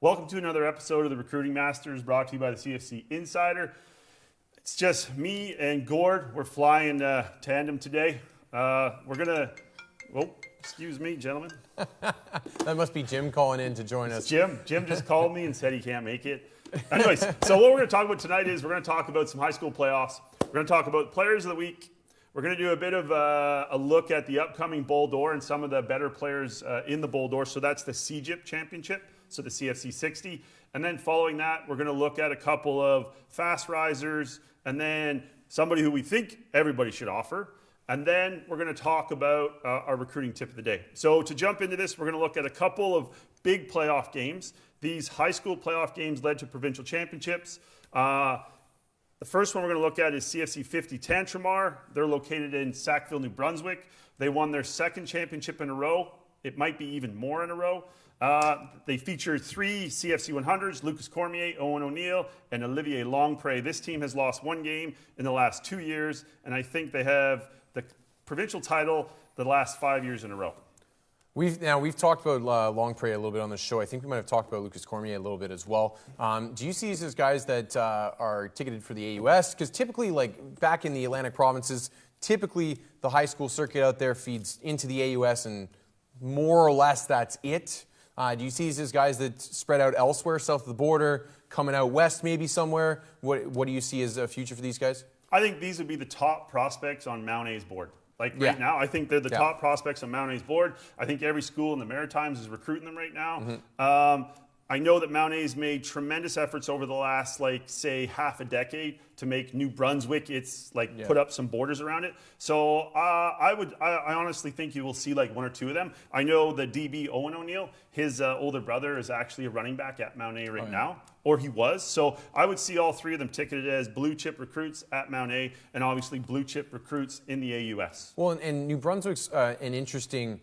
Welcome to another episode of the Recruiting Masters, brought to you by the CFC Insider. It's just me and Gord. We're flying tandem today. Excuse me, gentlemen. That must be Jim calling in to join us. Jim just called me and said he can't make it. Anyways, so what we're going to talk about tonight is we're going to talk about some high school playoffs. We're going to talk about players of the week. We're going to do a bit of a look at the upcoming Bowl D'Or and some of the better players in the Bowl D'Or. So that's the CJIP Championship, so the CFC50. And then following that, we're going to look at a couple of fast risers and then somebody who we think everybody should offer. And then we're going to talk about our recruiting tip of the day. So to jump into this, we're going to look at a couple of big playoff games. These high school playoff games led to provincial championships. The first one we're going to look at is CFC50 Tantramar. They're located in Sackville, New Brunswick. They won their second championship in a row. It might be even more in a row. They feature three CFC 100s, Lucas Cormier, Owen O'Neill, and Olivier Longpre. This team has lost one game in the last 2 years, and I think they have the provincial title the last 5 years in a row. We've talked about Longpre a little bit on the show. I think we might have talked about Lucas Cormier a little bit as well. Do you see these as guys that are ticketed for the AUS? Because typically, like back in the Atlantic provinces, typically the high school circuit out there feeds into the AUS, and more or less that's it. Do you see these as guys that spread out elsewhere, south of the border, coming out west maybe somewhere? What do you see as a future for these guys? I think these would be the top prospects on Mount A's board. Right now, I think they're the top prospects on Mount A's board. I think every school in the Maritimes is recruiting them right now. Mm-hmm. I know that Mount A's made tremendous efforts over the last, say, half a decade to make New Brunswick, put up some borders around it. So I honestly think you will see one or two of them. I know the DB Owen O'Neill, his older brother is actually a running back at Mount A right now, or he was. So I would see all three of them ticketed as blue chip recruits at Mount A, and obviously blue chip recruits in the AUS. Well, and New Brunswick's an interesting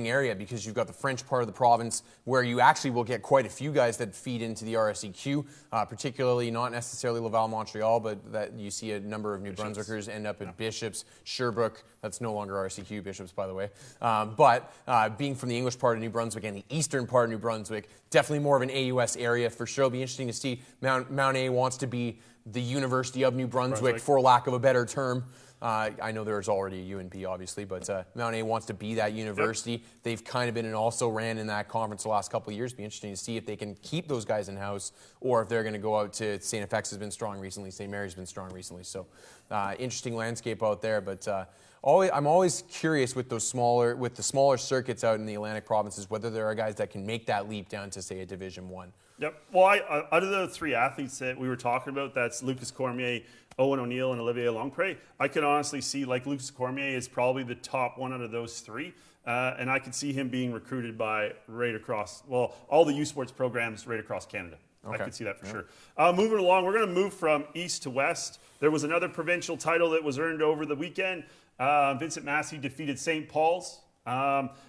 area because you've got the French part of the province where you actually will get quite a few guys that feed into the RSEQ, particularly not necessarily Laval, Montreal, but that you see a number of New Brunswickers end up at Bishops, Sherbrooke. That's no longer RSEQ, Bishops, by the way. But being from the English part of New Brunswick and the eastern part of New Brunswick, definitely more of an AUS area for sure. It'll be interesting to see. Mount A wants to be the University of New Brunswick, for lack of a better term. I know there's already a UNP, obviously, but Mount A wants to be that university. Yep. They've kind of been and also ran in that conference the last couple of years. It'll be interesting to see if they can keep those guys in-house or if they're going to go out to St. FX has been strong recently. St. Mary's been strong recently. So interesting landscape out there. But I'm always curious with the smaller circuits out in the Atlantic provinces, whether there are guys that can make that leap down to, say, a Division I. Yep. Well, out of the three athletes that we were talking about, that's Lucas Cormier, Owen O'Neill, and Olivier Longpre, I can honestly see Lucas Cormier is probably the top one out of those three. And I could see him being recruited by all the U Sports programs right across Canada. Okay. I could see that for sure. Moving along, we're going to move from east to west. There was another provincial title that was earned over the weekend. Vincent Massey defeated St. Paul's.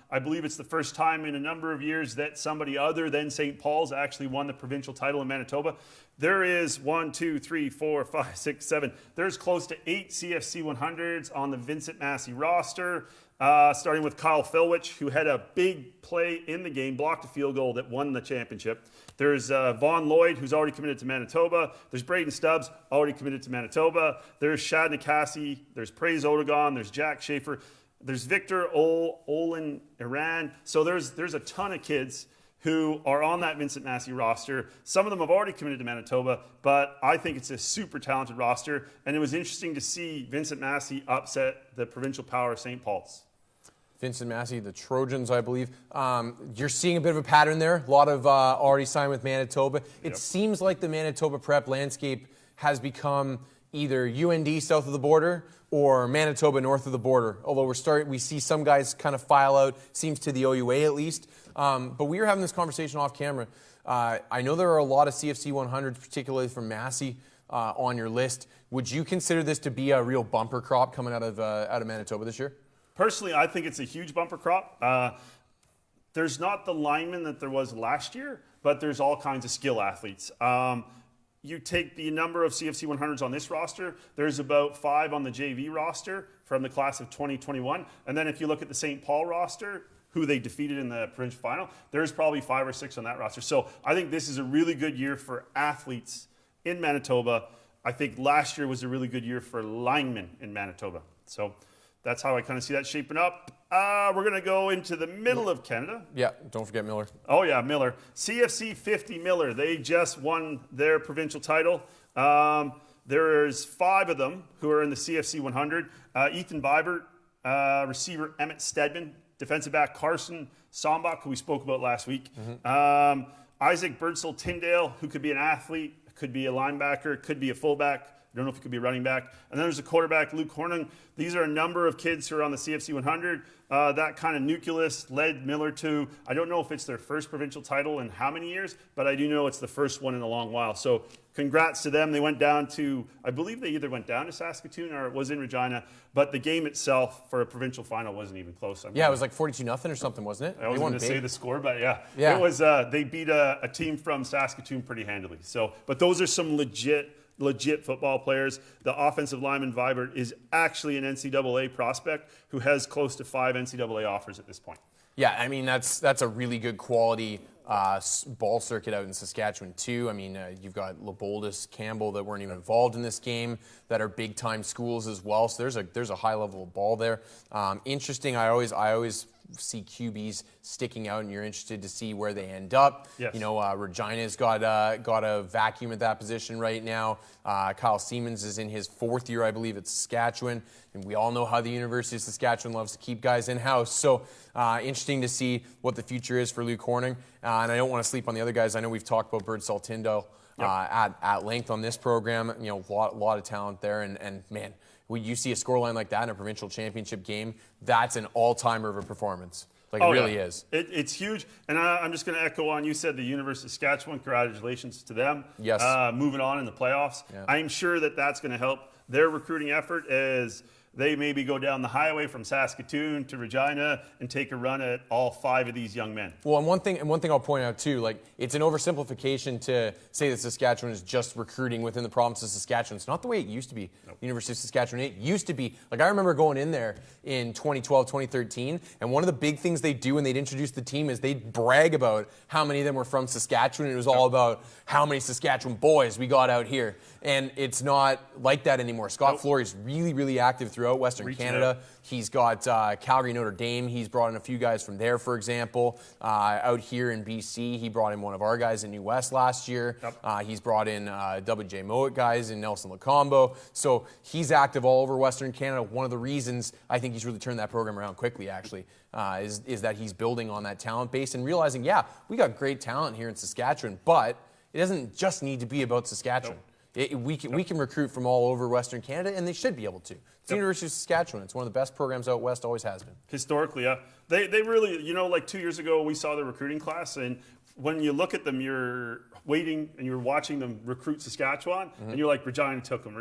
I believe it's the first time in a number of years that somebody other than St. Paul's actually won the provincial title in Manitoba. There is 1, 2, 3, 4, 5, 6, 7. There's close to 8 CFC 100s on the Vincent Massey roster, starting with Kyle Filwich, who had a big play in the game, blocked a field goal that won the championship. There's Vaughn Lloyd, who's already committed to Manitoba. There's Braden Stubbs, already committed to Manitoba. There's Shad Nikasi. There's Praise Odegon. There's Jack Schaefer. There's Victor Olin Iran. So there's a ton of kids who are on that Vincent Massey roster. Some of them have already committed to Manitoba, but I think it's a super talented roster. And it was interesting to see Vincent Massey upset the provincial power of St. Paul's. Vincent Massey, the Trojans, I believe. You're seeing a bit of a pattern there. A lot of already signed with Manitoba. It seems like the Manitoba prep landscape has become either UND south of the border or Manitoba north of the border. Although we see some guys kind of file out, seems to the OUA at least. But we were having this conversation off camera. I know there are a lot of CFC 100s, particularly from Massey, on your list. Would you consider this to be a real bumper crop coming out of Manitoba this year? Personally, I think it's a huge bumper crop. There's not the lineman that there was last year, but there's all kinds of skill athletes. You take the number of CFC 100s on this roster, there's about 5 on the JV roster from the class of 2021. And then if you look at the St. Paul roster, who they defeated in the provincial final, there's probably 5 or 6 on that roster. So I think this is a really good year for athletes in Manitoba. I think last year was a really good year for linemen in Manitoba. So that's how I kind of see that shaping up. We're going to go into the middle of Canada. Yeah, don't forget Miller. Oh, yeah, Miller. CFC50 Miller. They just won their provincial title. There's 5 of them who are in the CFC 100. Ethan Vibert, receiver Emmett Stedman, defensive back Carson Sombach, who we spoke about last week. Isaac Birdsell Tyndale, who could be an athlete, could be a linebacker, could be a fullback. I don't know if he could be a running back. And then there's a quarterback, Luke Horning. These are a number of kids who are on the CFC 100. That kind of nucleus led Miller to, I don't know if it's their first provincial title in how many years, but I do know it's the first one in a long while. So congrats to them. They went down to, I believe they either went down to Saskatoon or it was in Regina, but the game itself for a provincial final wasn't even close. Yeah, it was like 42-0 or something, wasn't it? I wasn't going to say the score, but yeah. Yeah. It was, they beat a team from Saskatoon pretty handily. So, but those are some legit football players. The offensive lineman Vibert is actually an NCAA prospect who has close to 5 NCAA offers at this point. Yeah, I mean, that's a really good quality ball circuit out in Saskatchewan too. I mean, you've got Leboldus, Campbell that weren't even involved in this game that are big time schools as well. So there's a high level of ball there. Interesting. I always see QBs sticking out, and you're interested to see where they end up. Yes. You know, Regina's got a vacuum at that position right now. Kyle Siemens is in his 4th year, I believe, at Saskatchewan, and we all know how the University of Saskatchewan loves to keep guys in-house. So interesting to see what the future is for Luke Horning. And I don't want to sleep on the other guys. I know we've talked about Birdsall Tyndale at length on this program. You know, a lot of talent there, and man, when you see a scoreline like that in a provincial championship game, that's an all-timer of a performance. Like, it really is. It's huge. And I'm just going to echo on, you said the University of Saskatchewan, congratulations to them. Yes. Moving on in the playoffs. Yeah. I'm sure that's going to help their recruiting effort as they maybe go down the highway from Saskatoon to Regina and take a run at all 5 of these young men. Well, and one thing I'll point out too, like, it's an oversimplification to say that Saskatchewan is just recruiting within the province of Saskatchewan. It's not the way it used to be. Nope. University of Saskatchewan, it used to be, like, I remember going in there in 2012, 2013, and one of the big things they do when they'd introduce the team is they'd brag about how many of them were from Saskatchewan. It was all about how many Saskatchewan boys we got out here. And it's not like that anymore. Scott Flory's really, really active throughout Western Canada. He's got Calgary, Notre Dame. He's brought in a few guys from there, for example. Out here in BC, he brought in one of our guys in New West last year. Yep. He's brought in W.J. Mowat guys in Nelson Lacombo. So he's active all over Western Canada. One of the reasons I think he's really turned that program around quickly, actually, is that he's building on that talent base and realizing, yeah, we got great talent here in Saskatchewan, but it doesn't just need to be about Saskatchewan. Nope. We can recruit from all over Western Canada, and they should be able to. It's the University of Saskatchewan. It's one of the best programs out west, always has been. Historically, yeah. They really, you know, like 2 years ago, we saw the recruiting class, and when you look at them, you're waiting and you're watching them recruit Saskatchewan, and you're like, Regina took them.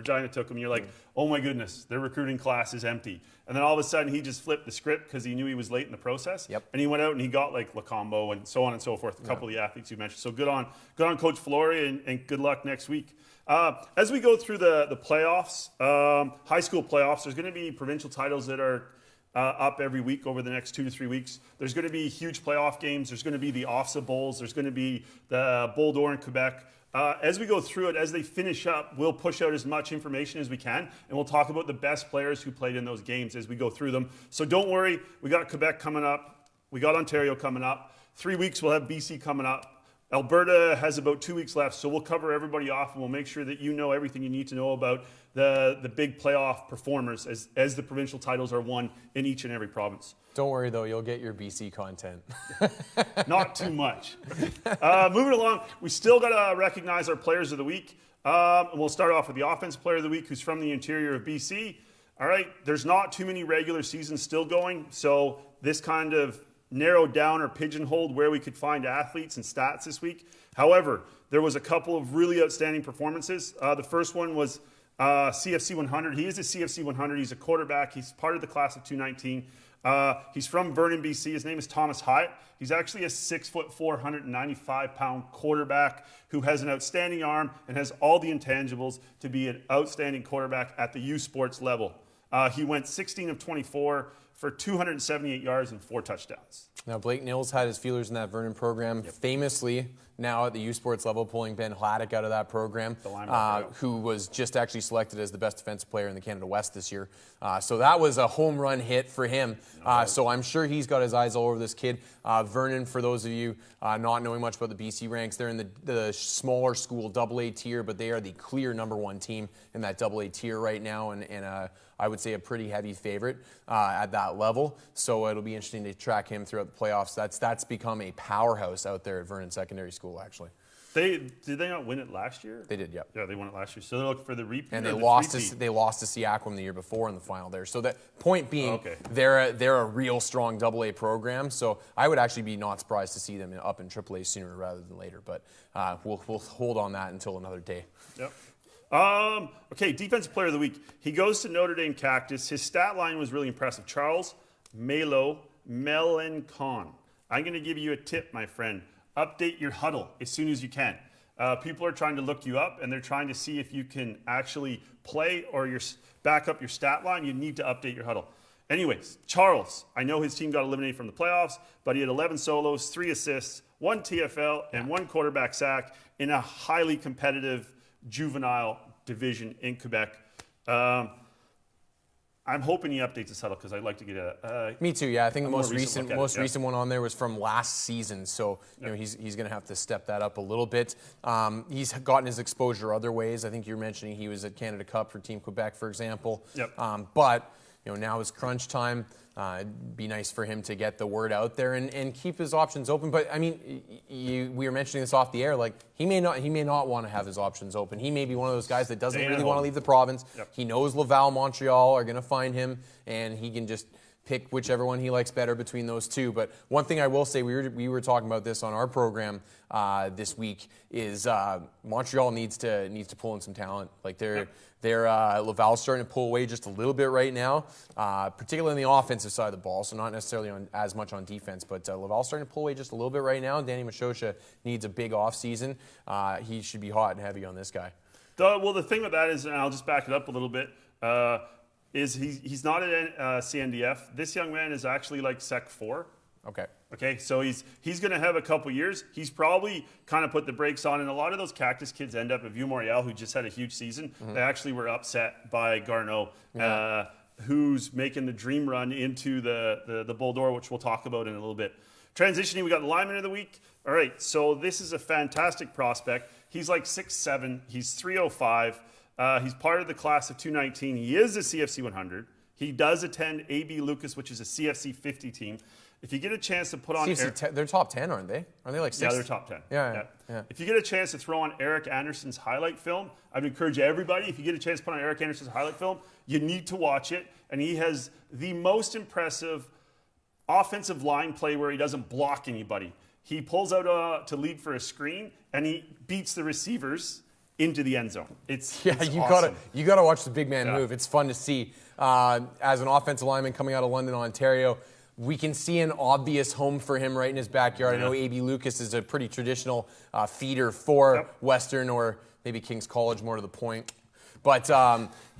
You're like, oh my goodness, their recruiting class is empty. And then all of a sudden, he just flipped the script because he knew he was late in the process. Yep. And he went out and he got like Lacombo and so on and so forth, a couple of the athletes you mentioned. So good on Coach Flory, and good luck next week. As we go through the playoffs, high school playoffs, there's going to be provincial titles that are up every week over the next 2 to 3 weeks. There's going to be huge playoff games. There's going to be the OFSA Bowls. There's going to be the Bowl d'Or in Quebec. As we go through it, as they finish up, we'll push out as much information as we can, and we'll talk about the best players who played in those games as we go through them. So don't worry, we got Quebec coming up. We got Ontario coming up. 3 weeks, we'll have BC coming up. Alberta has about 2 weeks left, so we'll cover everybody off, and we'll make sure that you know everything you need to know about the big playoff performers as the provincial titles are won in each and every province. Don't worry, though. You'll get your BC content. Not too much. Moving along, we still got to recognize our players of the week. And we'll start off with the offensive player of the week, who's from the interior of BC. All right, there's not too many regular seasons still going, so this kind of narrowed down or pigeonholed where we could find athletes and stats this week. However, there was a couple of really outstanding performances. The first one was CFC 100. He is a CFC 100. He's a quarterback. He's part of the class of 219. He's from Vernon, BC. His name is Thomas Hyatt. He's actually a 6'4", 195-pound quarterback who has an outstanding arm and has all the intangibles to be an outstanding quarterback at the U Sports level. He went 16 of 24 for 278 yards and 4 touchdowns. Now, Blake Nils had his feelers in that Vernon program, famously now at the U Sports level, pulling Ben Hladek out of that program, who was just actually selected as the best defensive player in the Canada West this year. So that was a home run hit for him. So I'm sure he's got his eyes all over this kid. Vernon, for those of you not knowing much about the BC ranks, they're in the smaller school AA tier, but they are the clear #1 team in that AA tier right now, and I would say a pretty heavy favorite at that level. So it'll be interesting to track him throughout the playoffs. That's become a powerhouse out there at Vernon Secondary School, actually. Did they not win it last year? They did, yep. Yeah, they won it last year. So they're looking for the repeat. And they lost to Seaquam the year before in the final there. So that point being, they're a real strong AA program. So I would actually be not surprised to see them up in AAA sooner rather than later. But we'll hold on that until another day. Yep. Okay, Defensive Player of the Week. He goes to Notre Dame Cactus. His stat line was really impressive. Charles Melo Melencon. I'm going to give you a tip, my friend. Update your huddle as soon as you can. People are trying to look you up, and they're trying to see if you can actually play or back up your stat line. You need to update your huddle. Anyways, Charles, I know his team got eliminated from the playoffs, but he had 11 solos, 3 assists, 1 TFL, and 1 quarterback sack in a highly competitive juvenile division in Quebec. I'm hoping he updates his huddle because I'd like to get a. Me too. Yeah, I think the most recent one on there was from last season. So you know he's going to have to step that up a little bit. He's gotten his exposure other ways. I think you were mentioning he was at Canada Cup for Team Quebec, for example. Yep. But you know now is crunch time. It'd be nice for him to get the word out there and keep his options open. But I mean, we were mentioning this off the air. Like he may not want to have his options open. He may be one of those guys that doesn't really want to leave the province. Yep. He knows Laval, Montreal are going to find him, and he can just pick whichever one he likes better between those two. But one thing I will say, we were talking about this on our program this week, is Montreal needs to pull in some talent. Like Laval's starting to pull away just a little bit right now, particularly on the offensive side of the ball, so not necessarily as much on defense, but Laval's starting to pull away just a little bit right now. Danny Machosha needs a big offseason. He should be hot and heavy on this guy. Well, the thing with that is, and I'll just back it up a little bit, is he's not at CNDF. This young man is actually like Sec 4. Okay, so he's going to have a couple years. He's probably kind of put the brakes on, and a lot of those Cactus kids end up at Vieux-Moriel, who just had a huge season. Mm-hmm. They actually were upset by Garneau, who's making the dream run into the Bull D'Or, which we'll talk about in a little bit. Transitioning, we got the lineman of the week. All right, so this is a fantastic prospect. He's like 6'7", he's 305. He's part of the class of 219. He is a CFC 100. He does attend AB Lucas, which is a CFC 50 team. If you get a chance to put on... they're top 10, aren't they? Are they like 6? Yeah, they're top 10. Yeah. If you get a chance to throw on Erik Anderson's highlight film, I'd encourage everybody, if you get a chance to put on Erik Anderson's highlight film, you need to watch it. And he has the most impressive offensive line play where he doesn't block anybody. He pulls out to lead for a screen, and he beats the receivers into the end zone. It's awesome. You gotta watch the big man move. It's fun to see. As an offensive lineman coming out of London, Ontario, we can see an obvious home for him right in his backyard. I know AB Lucas is a pretty traditional feeder for Western or maybe King's College, more to the point. But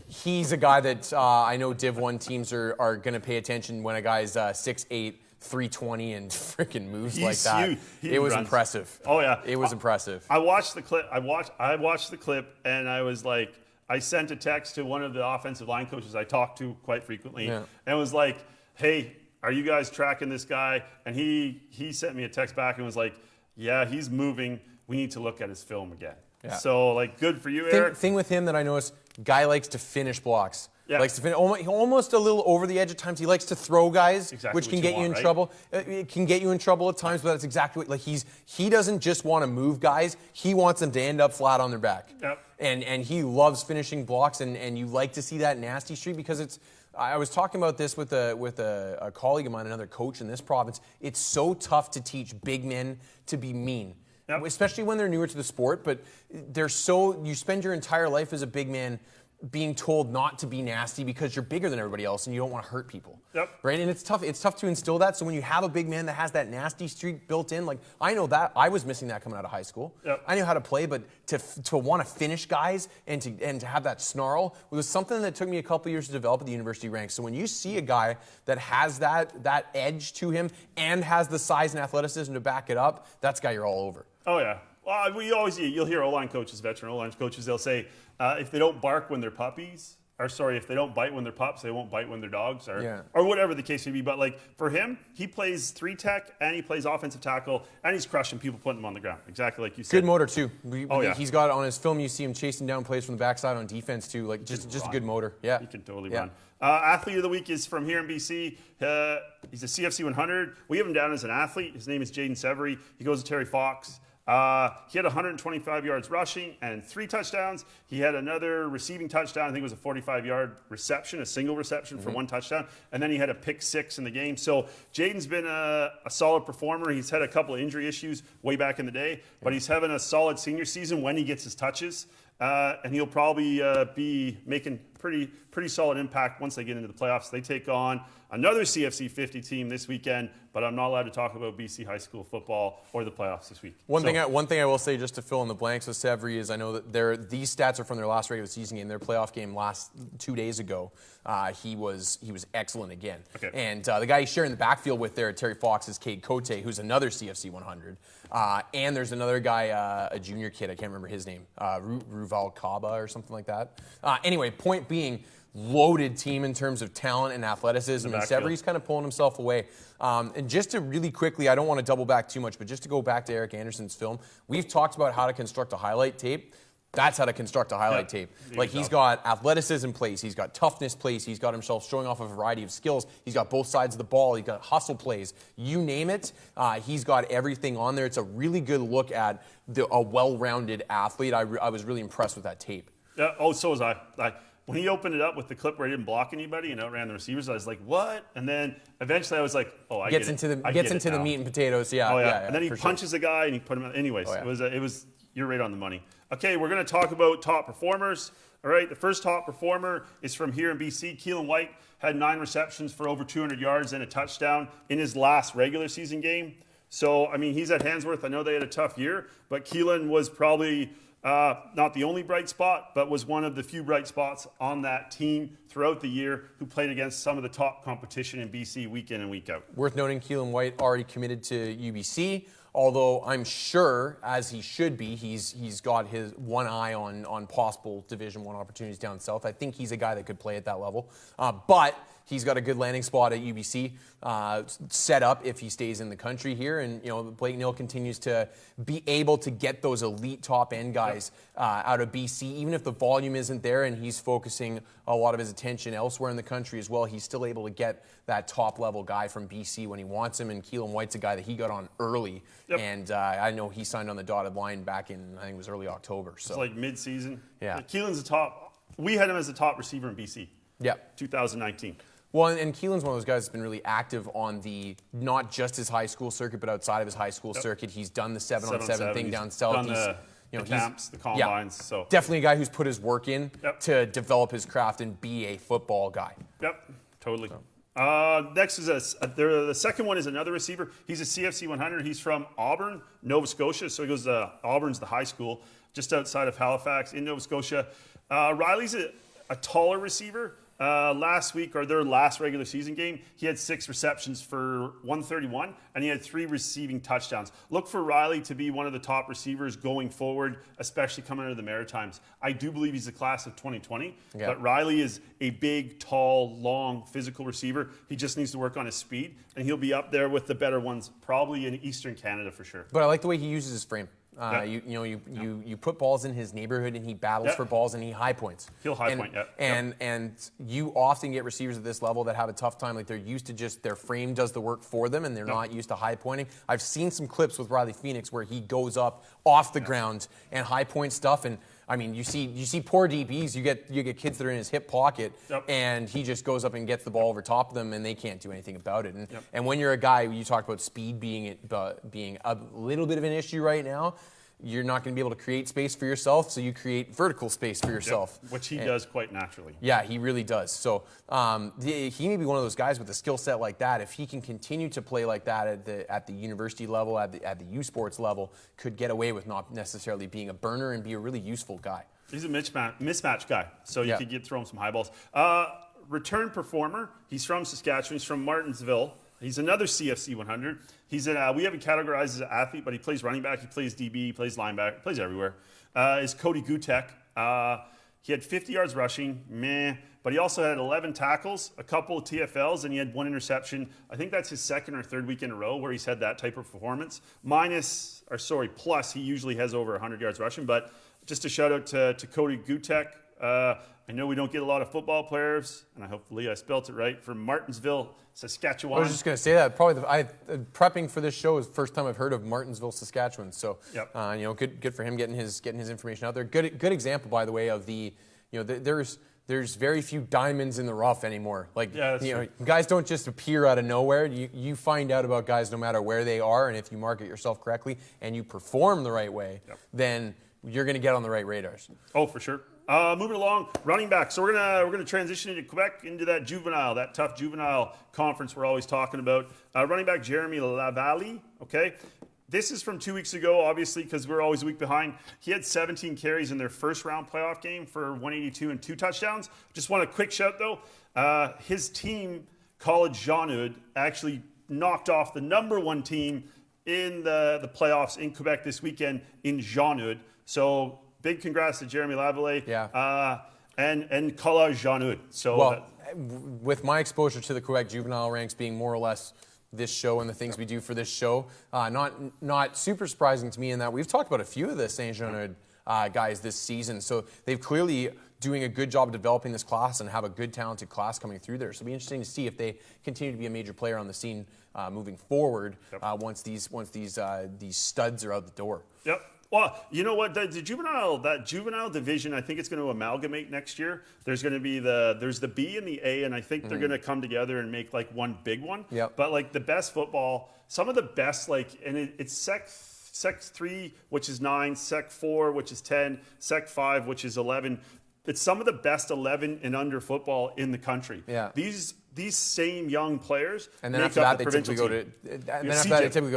he's a guy that I know Div 1 teams are going to pay attention when a guy's 6'8", 320 and freaking moves like that. It was impressive. Oh yeah, it was impressive. I watched the clip. I watched the clip, and I was like, I sent a text to one of the offensive line coaches I talk to quite frequently, and was like, "Hey, are you guys tracking this guy?" And he sent me a text back and was like, "Yeah, he's moving. We need to look at his film again." Yeah. So like, good for you, Erik. Thing with him that I noticed, guy likes to finish blocks. Yeah. Likes to finish almost a little over the edge at times. He likes to throw guys, which can get you in trouble. It can get you in trouble at times, but that's exactly what he doesn't just want to move guys. He wants them to end up flat on their back. Yep. And he loves finishing blocks, and you like to see that nasty streak because it's. I was talking about this with a colleague of mine, another coach in this province. It's so tough to teach big men to be mean. Especially when they're newer to the sport, but you spend your entire life as a big man being told not to be nasty because you're bigger than everybody else and you don't want to hurt people. Yep. Right? And it's tough to instill that. So when you have a big man that has that nasty streak built in, like I know that I was missing that coming out of high school. Yep. I knew how to play, but to want to finish guys and to have that snarl was something that took me a couple years to develop at the university ranks. So when you see a guy that has that edge to him and has the size and athleticism to back it up, that's a guy you're all over. Oh yeah. Well, you'll hear O-line coaches, veteran O-line coaches, they'll say if they don't bark when they're puppies, if they don't bite when they're pups, they won't bite when they're dogs, or whatever the case may be. But like for him, he plays 3-tech and he plays offensive tackle and he's crushing people, putting them on the ground. Exactly like you said. Good motor too. He's got on his film. You see him chasing down plays from the backside on defense too. Like just a good motor. Yeah, he can totally run. Athlete of the week is from here in BC. He's a CFC 100. We have him down as an athlete. His name is Jaden Severy. He goes to Terry Fox. He had 125 yards rushing and 3 touchdowns. He had another receiving touchdown. I think it was a 45-yard reception, a single reception for 1 touchdown. And then he had a pick 6 in the game. So Jaden's been a solid performer. He's had a couple of injury issues way back in the day, but he's having a solid senior season when he gets his touches. And he'll probably be making pretty solid impact once they get into the playoffs. They take on another CFC50 team this weekend, but I'm not allowed to talk about BC high school football or the playoffs this week. One thing I will say just to fill in the blanks with Severy is I know that these stats are from their last regular season game, their playoff game 2 days ago. He was excellent again. Okay. And the guy he's sharing the backfield with there at Terry Fox is Cade Cote, who's another CFC 100. And there's another guy, a junior kid, I can't remember his name, Ruval Kaba or something like that. Anyway, point being, loaded team in terms of talent and athleticism, and Severy's kind of pulling himself away. And just to really quickly, I don't want to double back too much, but just to go back to Erik Anderson's film, we've talked about how to construct a highlight tape. That's how to construct a highlight tape. Like he's got athleticism plays, he's got toughness plays, he's got himself showing off a variety of skills, he's got both sides of the ball, he's got hustle plays, you name it, he's got everything on there. It's a really good look at a well-rounded athlete. I was really impressed with that tape. Yeah, so was I. When he opened it up with the clip where he didn't block anybody and outran the receivers, I was like, what? And then eventually I was like, I gets get into the meat and potatoes, yeah. And then he punches a guy and he put him. Anyways, it was you're right on the money. Okay, we're going to talk about top performers. All right, the first top performer is from here in BC. Keelan White had 9 receptions for over 200 yards and a touchdown in his last regular season game. So, I mean, he's at Handsworth. I know they had a tough year, but Keelan was probably not the only bright spot, but was one of the few bright spots on that team throughout the year who played against some of the top competition in BC week in and week out. Worth noting, Keelan White already committed to UBC, although I'm sure, as he should be, he's got his one eye on possible Division I opportunities down south. I think he's a guy that could play at that level. But he's got a good landing spot at UBC set up if he stays in the country here. And, Blake Neal continues to be able to get those elite top end guys out of BC. Even if the volume isn't there and he's focusing a lot of his attention elsewhere in the country as well, he's still able to get that top level guy from BC when he wants him. And Keelan White's a guy that he got on early. Yep. And I know he signed on the dotted line back in, I think it was early October. So it's like mid-season. Yeah. Keelan's the top. We had him as the top receiver in BC. Yeah. 2019. Well, and Keelan's one of those guys that's been really active on the, not just his high school circuit, but outside of his high school circuit. He's done the 7-on-7 thing down south. Done the camps, the combines. So definitely a guy who's put his work in to develop his craft and be a football guy. Yep, totally. So. Next is the second one is another receiver. He's a CFC 100. He's from Auburn, Nova Scotia. So he goes to Auburn's the high school just outside of Halifax in Nova Scotia. Riley's a taller receiver. Last week, or their last regular season game, he had 6 receptions for 131, and he had 3 receiving touchdowns. Look for Riley to be one of the top receivers going forward, especially coming out of the Maritimes. I do believe he's the class of 2020, but Riley is a big, tall, long, physical receiver. He just needs to work on his speed, and he'll be up there with the better ones, probably in Eastern Canada for sure. But I like the way he uses his frame. You put balls in his neighborhood and he battles for balls and he high points. He'll high point, And you often get receivers at this level that have a tough time. Like they're used to just their frame does the work for them and they're not used to high pointing. I've seen some clips with Riley Phoenix where he goes up off the ground and high point stuff. And I mean, you see poor DBs. You get kids that are in his hip pocket, and he just goes up and gets the ball over top of them, and they can't do anything about it. And when you're a guy, you talked about speed being a little bit of an issue right now. you're not going to be able to create space for yourself, so you create vertical space for yourself. Yep, which he does quite naturally. Yeah, he really does. So he may be one of those guys with a skill set like that. If he can continue to play like that at the university level, at the U Sports level, could get away with not necessarily being a burner and be a really useful guy. He's a mismatch guy, so you could throw him some high balls. Return performer. He's from Saskatchewan. He's from Martinsville. He's another CFC 100. We haven't categorized as an athlete, but he plays running back, he plays DB, he plays linebacker, he plays everywhere. Is Cody Gutek. He had 50 yards rushing, but he also had 11 tackles, a couple of TFLs, and he had 1 interception. I think that's his second or third week in a row where he's had that type of performance. Plus, he usually has over 100 yards rushing. But just a shout out to Cody Gutek. I know we don't get a lot of football players, and hopefully I spelt it right, from Martinsville, Saskatchewan. I was just going to say that. Probably prepping for this show is the first time I've heard of Martinsville, Saskatchewan. So, good for him getting his information out there. Good example, by the way, of there's very few diamonds in the rough anymore. Guys don't just appear out of nowhere. You find out about guys no matter where they are, and if you market yourself correctly and you perform the right way, then you're going to get on the right radars. Oh, for sure. Moving along, running back. So we're gonna transition into Quebec, into that tough juvenile conference we're always talking about. Running back Jeremy Lavallee. Okay, this is from 2 weeks ago, obviously, because we're always a week behind. He had 17 carries in their first round playoff game for 182 and 2 touchdowns. Just want a quick shout though. His team, College Jean-Eudes, actually knocked off the number 1 team in the playoffs in Quebec this weekend in Jean-Eudes. So big congrats to Jeremy Lavallee and College Jean-Eudes. So, with my exposure to the Quebec juvenile ranks being more or less this show and the things we do for this show, not super surprising to me in that we've talked about a few of the Saint Jean-Eudes guys this season. So they've clearly doing a good job of developing this class and have a good talented class coming through there. So it'll be interesting to see if they continue to be a major player on the scene moving forward once these studs are out the door. Yep. Well, you know what? That juvenile division, I think it's going to amalgamate next year. There's going to be there's the B and the A, and I think they're going to come together and make like one big one. Yep. But like the best football, some of the best, it's Sec 3, which is 9, Sec 4, which is 10, Sec 5, which is 11. It's some of the best 11 and under football in the country. Yeah. These same young players, and then after that they typically go to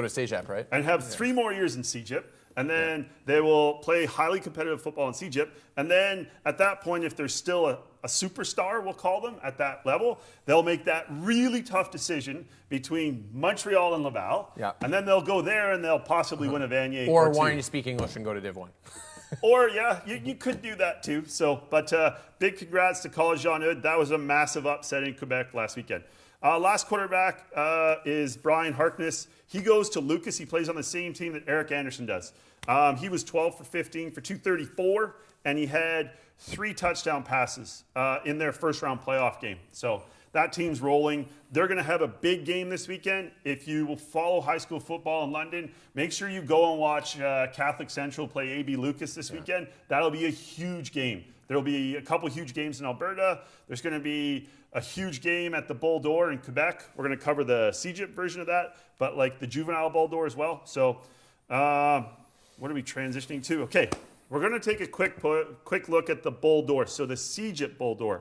CEGEP, right? And have 3 more years in CEGEP. And then they will play highly competitive football in CEGEP. And then at that point, if there's still a superstar, we'll call them, at that level, they'll make that really tough decision between Montreal and Laval. Yeah. And then they'll go there and they'll possibly win a Vanier. Or why don't you speak English and go to Div 1? Or, you could do that too. So, but big congrats to College Jean-Eudes. That was a massive upset in Quebec last weekend. Last quarterback is Brian Harkness. He goes to Lucas. He plays on the same team that Erik Anderson does. He was 12 for 15 for 234, and he had 3 touchdown passes in their first round playoff game. So that team's rolling. They're going to have a big game this weekend. If you will follow high school football in London, make sure you go and watch Catholic Central play AB Lucas this weekend. That'll be a huge game. There'll be a couple huge games in Alberta. There's going to be a huge game at the Bull d'Or in Quebec. We're going to cover the CEGEP version of that, but like the juvenile Bull d'Or as well. So what are we transitioning to? Okay, we're going to take a quick look at the Bull d'Or. So the CEGEP Bull d'Or.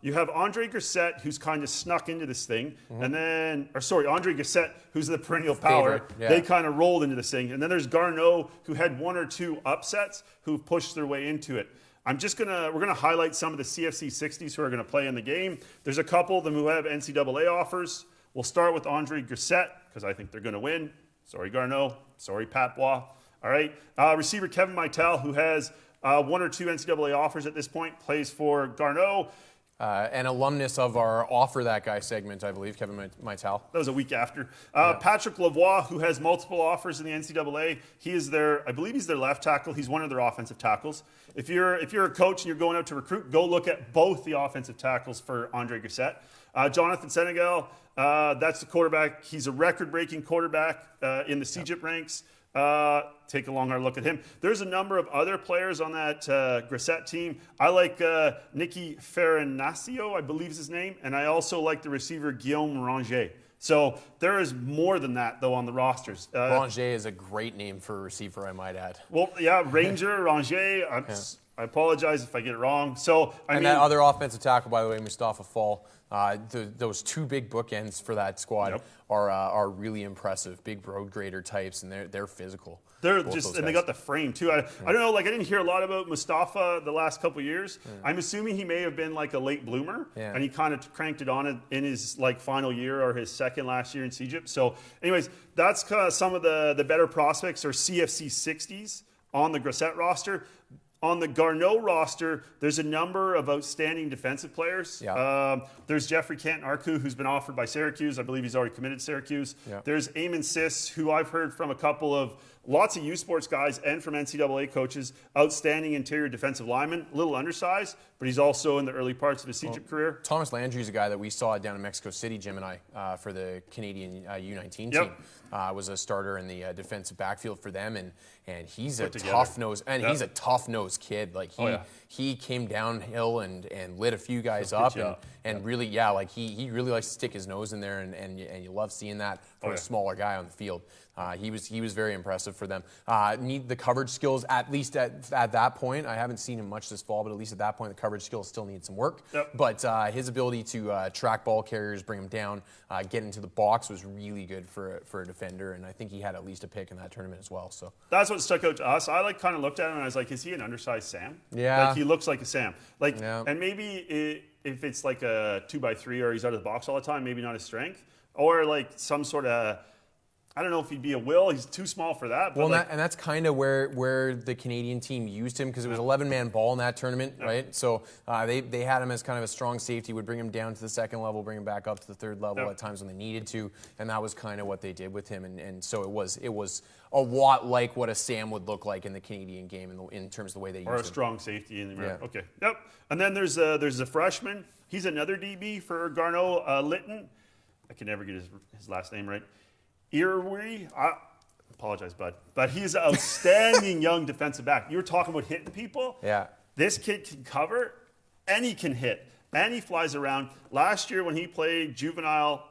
You have Andre Grissett, who's kind of snuck into this thing, and then, Andre Grissett, who's the perennial power. They kind of rolled into this thing. And then there's Garneau, who had 1 or 2 upsets, who've pushed their way into it. We're gonna highlight some of the CFC60s who are gonna play in the game. There's a couple of them who have NCAA offers. We'll start with Andre Grissett, because I think they're gonna win. Sorry, Garneau. Sorry, Pat Bois. All right. Receiver Kevin Meitel, who has 1 or 2 NCAA offers at this point, plays for Garneau. An alumnus of our Offer That Guy segment, I believe, Kevin Meitel. That was a week after. Patrick Lavoie, who has multiple offers in the NCAA. I believe he's their left tackle. He's one of their offensive tackles. If you're a coach and you're going out to recruit, go look at both the offensive tackles for Andre Grissett. Jonathan Senegal, that's the quarterback. He's a record-breaking quarterback in the CEGEP ranks. Take a long, hard look at him. There's a number of other players on that Grissett team. I like Nicky Farinaccio, I believe is his name, and I also like the receiver Guillaume Ranger. So there is more than that, though, on the rosters. Ranger is a great name for a receiver, I might add. Well, yeah, Ranger, Ranger. I apologize if I get it wrong. So, I mean, that other offensive tackle, by the way, Mustafa Fall, those two big bookends for that squad are really impressive. Big road grader types, and they're physical. They're just, and they got the frame too. I don't know, like I didn't hear a lot about Mustafa the last couple of years. I'm assuming he may have been like a late bloomer, and he kind of cranked it on in his like final year or his second last year in Egypt. So, anyways, that's kind of some of the better prospects or CFC60s on the Grosset roster. On the Garneau roster, there's a number of outstanding defensive players. There's Jeffrey Canton-Arcu, who's been offered by Syracuse. I believe he's already committed to Syracuse. There's Eamon Sis, who I've heard from a couple of lots of U Sports guys and from NCAA coaches, outstanding interior defensive lineman, a little undersized, but he's also in the early parts of his Egypt career. Thomas Landry is a guy that we saw down in Mexico City, Jim and I, for the Canadian U19 team. Was a starter in the defensive backfield for them, and he's a tough-nosed, and he's a tough-nosed kid. Like he came downhill and lit a few guys up, and really, like he really likes to stick his nose in there, and you love seeing that from a smaller guy on the field. He was very impressive for them. Need the coverage skills, at least at that point. I haven't seen him much this fall, but at least at that point, the coverage skills still need some work. But his ability to track ball carriers, bring them down, get into the box was really good for a defender, and I think he had at least a pick in that tournament as well. So that's what stuck out to us. I kind of looked at him and I was like, is he an undersized Sam? Yeah. Like he looks like a Sam. And maybe if it's like a 2x3 or he's out of the box all the time, maybe not his strength, or like some sort of. I don't know if he'd be a Will. He's too small for that. But well, and that's kind of where the Canadian team used him, because it was 11-man ball in that tournament, right? So they had him as kind of a strong safety, would bring him down to the second level, bring him back up to the third level at times when they needed to, and that was kind of what they did with him. And so it was a lot like what a Sam would look like in the Canadian game in terms of the way they used him. Or a strong safety in the America. Okay. Yep. And then there's a freshman. He's another DB for Garneau, Litton. I can never get his last name right. Irwi, I apologize, bud, but he's an outstanding young defensive back. You were talking about hitting people. Yeah. This kid can cover, and he can hit, and he flies around. Last year when he played juvenile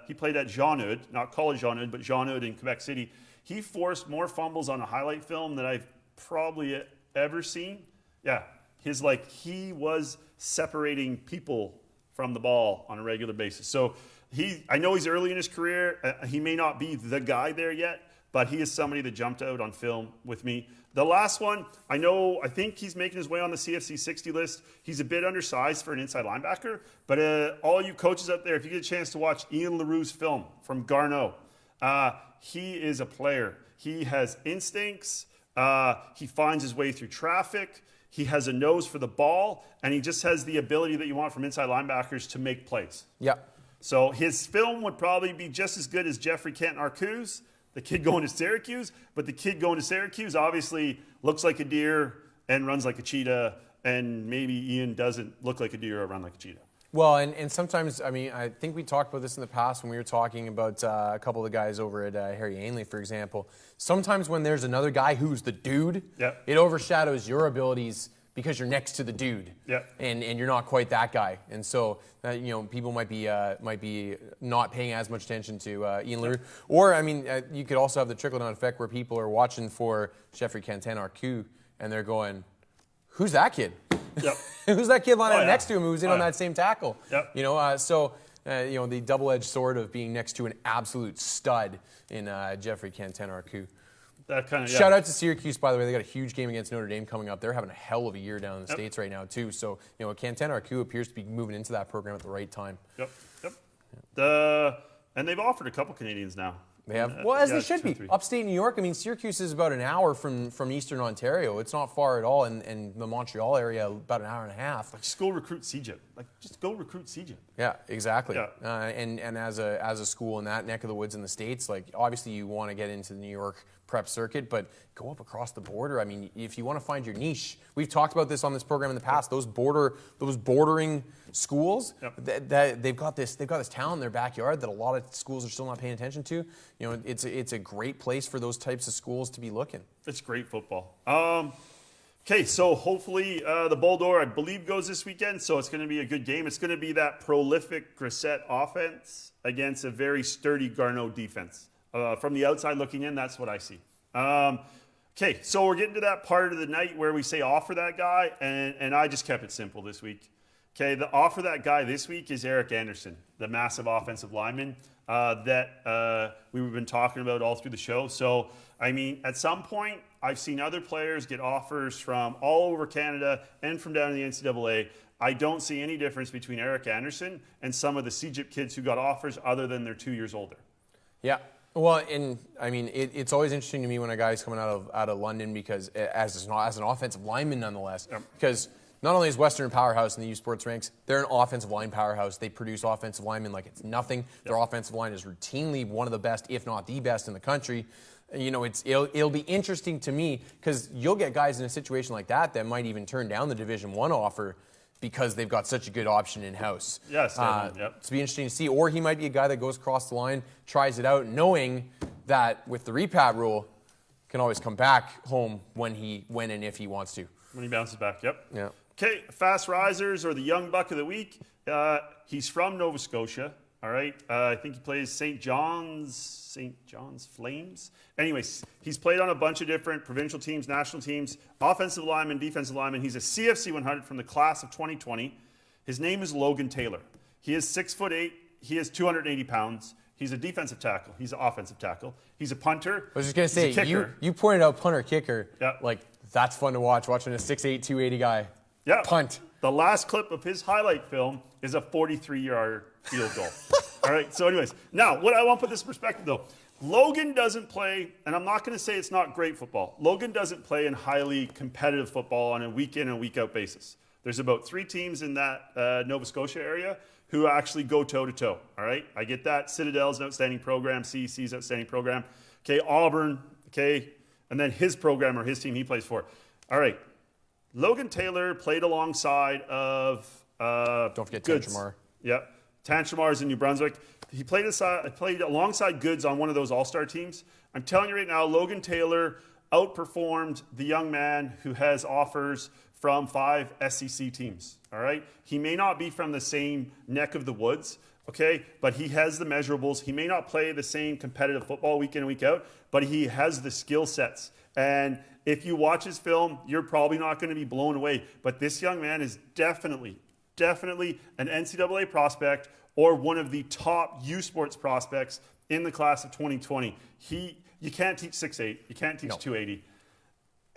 he played at Jean-Eudes, not college Jean-Eudes, but Jean-Eudes in Quebec City. He forced more fumbles on a highlight film than I've probably ever seen. Yeah, he was separating people from the ball on a regular basis. So I know he's early in his career. He may not be the guy there yet, but he is somebody that jumped out on film with me. The last one, I think he's making his way on the CFC60 list. He's a bit undersized for an inside linebacker, but all you coaches out there, if you get a chance to watch Ian Leroux's film from Garneau, he is a player. He has instincts. He finds his way through traffic. He has a nose for the ball, and he just has the ability that you want from inside linebackers to make plays. Yeah. So his film would probably be just as good as Jeffrey Canton-Arcu's, the kid going to Syracuse, but the kid going to Syracuse obviously looks like a deer and runs like a cheetah, and maybe Ian doesn't look like a deer or run like a cheetah. Well, and sometimes, I think we talked about this in the past when we were talking about a couple of the guys over at Harry Ainley, for example. Sometimes when there's another guy who's the dude, it overshadows your abilities because you're next to the dude, and you're not quite that guy, and so people might be not paying as much attention to Ian Leroux, or you could also have the trickle down effect where people are watching for Jeffrey Canton-Arcu and they're going, "Who's that kid? Who's that kid lying next to him who's in on that same tackle?" The double-edged sword of being next to an absolute stud in Jeffrey Canton-Arcu. Shout out to Syracuse, by the way. They got a huge game against Notre Dame coming up. They're having a hell of a year down in the States right now, too. So, Canton-Arcu appears to be moving into that program at the right time. And they've offered a couple Canadians now. They have. Well, as they should be. Upstate New York, Syracuse is about an hour from Eastern Ontario. It's not far at all. And the Montreal area, about an hour and a half. Just go recruit CJIP. Just go recruit CJIP. Yeah, exactly. And as a school in that neck of the woods in the States, obviously you want to get into the New York prep circuit, but go up across the border. If you want to find your niche, we've talked about this on this program in the past. Those bordering schools, they've got this talent in their backyard that a lot of schools are still not paying attention to. It's a great place for those types of schools to be looking. It's great football. Okay, so hopefully the Bull-Door, I believe, goes this weekend, so it's going to be a good game. It's going to be that prolific Grissett offense against a very sturdy Garneau defense. From the outside looking in, that's what I see. Okay, so we're getting to that part of the night where we say offer that guy, and I just kept it simple this week. Okay, the offer that guy this week is Erik Anderson, the massive offensive lineman that we've been talking about all through the show. So, I mean, at some point, I've seen other players get offers from all over Canada and from down in the NCAA. I don't see any difference between Erik Anderson and some of the CJIP kids who got offers other than they're 2 years older. Yeah. Well, and I mean, it's always interesting to me when a guy's coming out of London because as an offensive lineman, nonetheless, because not only is Western a powerhouse in the U Sports ranks, they're an offensive line powerhouse. They produce offensive linemen like it's nothing. Their offensive line is routinely one of the best, if not the best, in the country. You know, it'll be interesting to me because you'll get guys in a situation like that might even turn down the Division I offer because they've got such a good option in-house. Yes, It's be interesting to see. Or he might be a guy that goes across the line, tries it out, knowing that with the repad rule, can always come back home when and if he wants to. When he bounces back, yep. Yeah. Okay, fast risers or the young buck of the week. He's from Nova Scotia. All right, I think he plays St. John's Flames. Anyways, he's played on a bunch of different provincial teams, national teams, offensive lineman, defensive lineman. He's a CFC 100 from the class of 2020. His name is Logan Taylor. He is 6'8". He is 280 pounds. He's a defensive tackle. He's an offensive tackle. He's a punter. I was just going to say, you pointed out punter kicker. Yeah. Like, that's fun to watch, watching a 6'8", 280 guy punt. The last clip of his highlight film is a 43-yard field goal. All right, so anyways, now what I want to put this in perspective though, Logan doesn't play, and I'm not going to say it's not great football. Logan doesn't play in highly competitive football on a week in and week out basis. There's about 3 teams in that Nova Scotia area who actually go toe-to-toe, all right? I get that. Citadel's an outstanding program. CEC's an outstanding program. Okay, Auburn, okay, and then his program or his team he plays for. All right, Logan Taylor played alongside of... Don't forget Tantramar. Yep. Tantramar is in New Brunswick. He played alongside Goods on one of those all-star teams. I'm telling you right now, Logan Taylor outperformed the young man who has offers from 5 SEC teams, all right? He may not be from the same neck of the woods, okay, but he has the measurables. He may not play the same competitive football week in and week out, but he has the skill sets. And if you watch his film, you're probably not going to be blown away. But this young man is definitely an NCAA prospect or one of the top U Sports prospects in the class of 2020. You can't teach 6'8", you can't teach 280.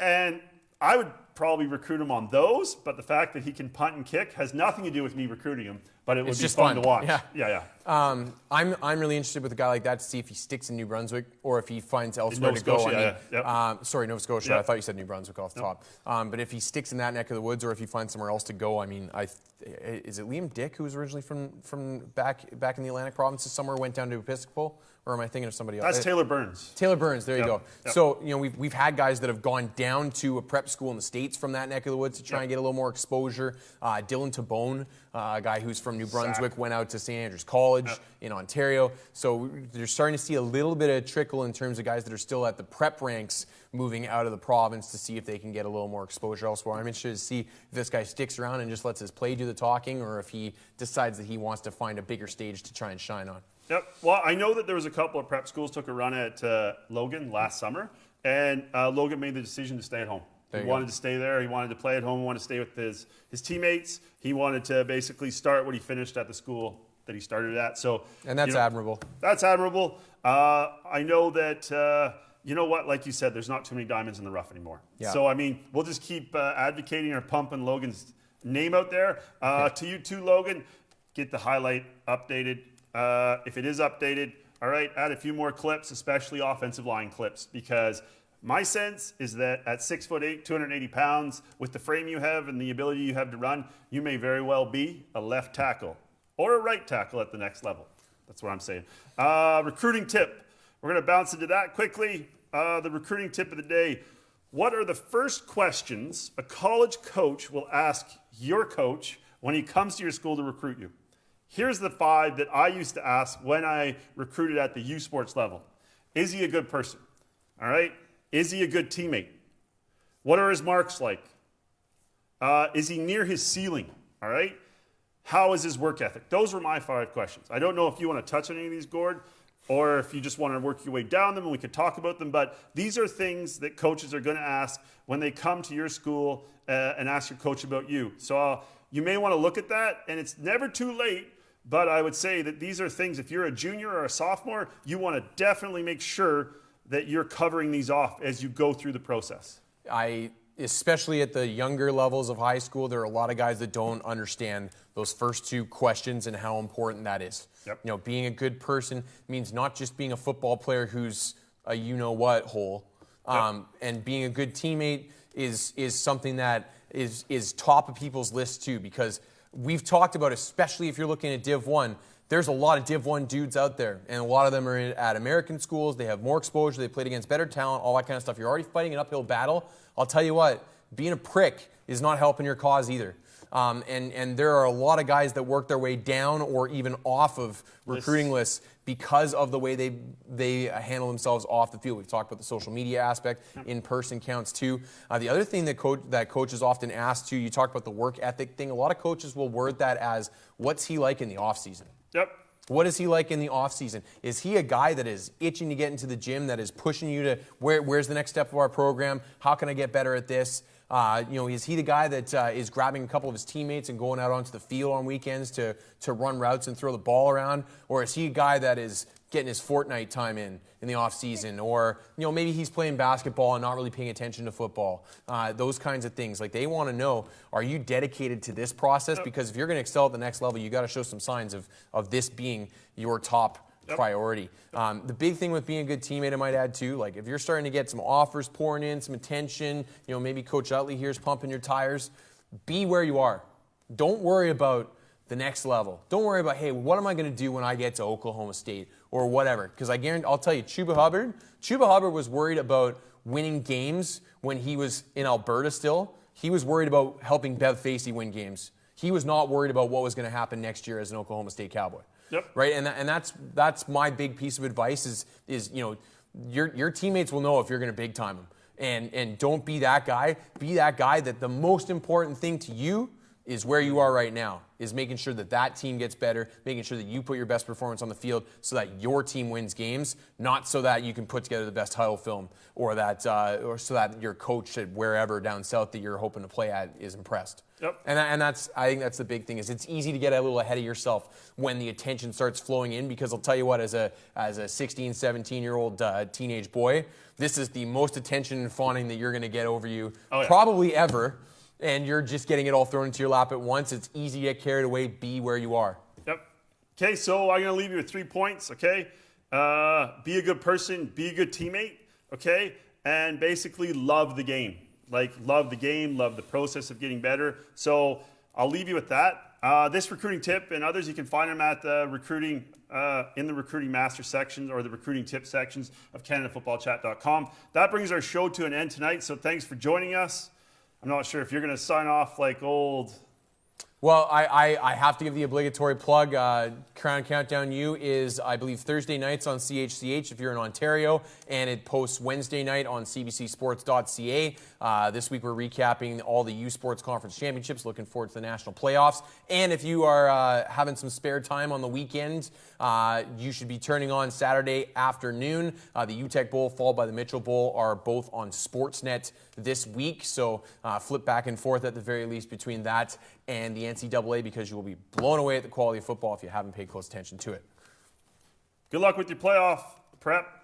And I would probably recruit him on those, but the fact that he can punt and kick has nothing to do with me recruiting him, but it would be fun to watch. Yeah. I'm really interested with a guy like that to see if he sticks in New Brunswick or if he finds elsewhere to go. Sorry, Nova Scotia. I thought you said New Brunswick off the top. But if he sticks in that neck of the woods or if he finds somewhere else to go, I mean, is it Liam Dick who was originally from back in the Atlantic provinces somewhere, went down to Episcopal? Or am I thinking of somebody else? That's Taylor Burns. Taylor Burns, there you go. So, you know, we've had guys that have gone down to a prep school in the States from that neck of the woods to try and get a little more exposure. Dylan Tabone, a guy who's from New Brunswick, went out to St. Andrews College in Ontario. So they're starting to see a little bit of trickle in terms of guys that are still at the prep ranks moving out of the province to see if they can get a little more exposure elsewhere. I'm interested to see if this guy sticks around and just lets his play do the talking or if he decides that he wants to find a bigger stage to try and shine on. Yep. Well, I know that there was a couple of prep schools took a run at Logan last summer, and Logan made the decision to stay at home. He wanted to stay there. He wanted to play at home. He wanted to stay with his teammates. He wanted to basically start what he finished at the school that he started at. So, and that's admirable. That's admirable. I know that, you know what, like you said, there's not too many diamonds in the rough anymore. Yeah. So, I mean, we'll just keep advocating or pumping Logan's name out there. To you too, Logan, get the highlight updated. If it is updated, all right, add a few more clips, especially offensive line clips, because my sense is that at 6'8", 280 pounds, with the frame you have and the ability you have to run, you may very well be a left tackle or a right tackle at the next level. That's what I'm saying. Recruiting tip. We're going to bounce into that quickly. The recruiting tip of the day. What are the first questions a college coach will ask your coach when he comes to your school to recruit you? Here's the 5 that I used to ask when I recruited at the U Sports level. Is he a good person? All right? Is he a good teammate? What are his marks like? Is he near his ceiling? All right. How is his work ethic? Those were my 5 questions. I don't know if you want to touch on any of these, Gord, or if you just want to work your way down them and we could talk about them. But these are things that coaches are going to ask when they come to your school and ask your coach about you. So you may want to look at that, and it's never too late. But I would say that these are things, if you're a junior or a sophomore, you want to definitely make sure that you're covering these off as you go through the process. Especially at the younger levels of high school, there are a lot of guys that don't understand those first 2 questions and how important that is. Yep. You know, being a good person means not just being a football player who's a you-know-what hole. And being a good teammate is something that is top of people's lists too, because we've talked about, especially if you're looking at Div 1, there's a lot of Div 1 dudes out there, and a lot of them are at American schools. They have more exposure. They played against better talent, all that kind of stuff. You're already fighting an uphill battle. I'll tell you what, being a prick is not helping your cause either. And there are a lot of guys that work their way down or even off of recruiting lists because of the way they handle themselves off the field. We've talked about the social media aspect. In-person counts too. The other thing that coaches often ask too, you talked about the work ethic thing. A lot of coaches will word that as, what's he like in the offseason? Yep. What is he like in the offseason? Is he a guy that is itching to get into the gym, that is pushing you to, where's the next step of our program? How can I get better at this? Is he the guy that is grabbing a couple of his teammates and going out onto the field on weekends to run routes and throw the ball around? Or is he a guy that is getting his Fortnite time in the off season? Or maybe he's playing basketball and not really paying attention to football. Those kinds of things. Like, they want to know, are you dedicated to this process? Because if you're going to excel at the next level, you got to show some signs of this being your top priority. The big thing with being a good teammate, I might add too, like if you're starting to get some offers pouring in, some attention, maybe Coach Uttley here's pumping your tires, be where you are. Don't worry about the next level. Don't worry about, hey, what am I going to do when I get to Oklahoma State or whatever? Because I'll tell you, Chuba Hubbard was worried about winning games when he was in Alberta still. He was worried about helping Bev Facey win games. He was not worried about what was going to happen next year as an Oklahoma State Cowboy. Yep. Right, and that's my big piece of advice is your teammates will know if you're going to big time them, and don't be that guy. Be that guy that the most important thing to you is where you are right now, is making sure that team gets better, making sure that you put your best performance on the field so that your team wins games, not so that you can put together the best title film or so that your coach at wherever down south that you're hoping to play at is impressed. Yep. And I think that's the big thing, is it's easy to get a little ahead of yourself when the attention starts flowing in, because I'll tell you what, as a 16, 17-year-old teenage boy, this is the most attention and fawning that you're going to get over you probably ever. And you're just getting it all thrown into your lap at once. It's easy to get carried away. Be where you are. Yep. Okay, so I'm going to leave you with 3 points, okay? Be a good person. Be a good teammate, okay? And basically love the game. Like, love the game, love the process of getting better. So I'll leave you with that. This recruiting tip and others, you can find them at the recruiting, in the recruiting master sections or the recruiting tip sections of CanadaFootballChat.com. That brings our show to an end tonight, so thanks for joining us. I'm not sure if you're going to sign off like old. Well, I have to give the obligatory plug. Crown Countdown U is, I believe, Thursday nights on CHCH if you're in Ontario, and it posts Wednesday night on cbcsports.ca. This week we're recapping all the U Sports Conference Championships, looking forward to the national playoffs. And if you are having some spare time on the weekend, you should be turning on Saturday afternoon. The UTech Bowl followed by the Mitchell Bowl are both on Sportsnet this week, so flip back and forth at the very least between that and the NCAA, because you will be blown away at the quality of football if you haven't paid close attention to it. Good luck with your playoff prep.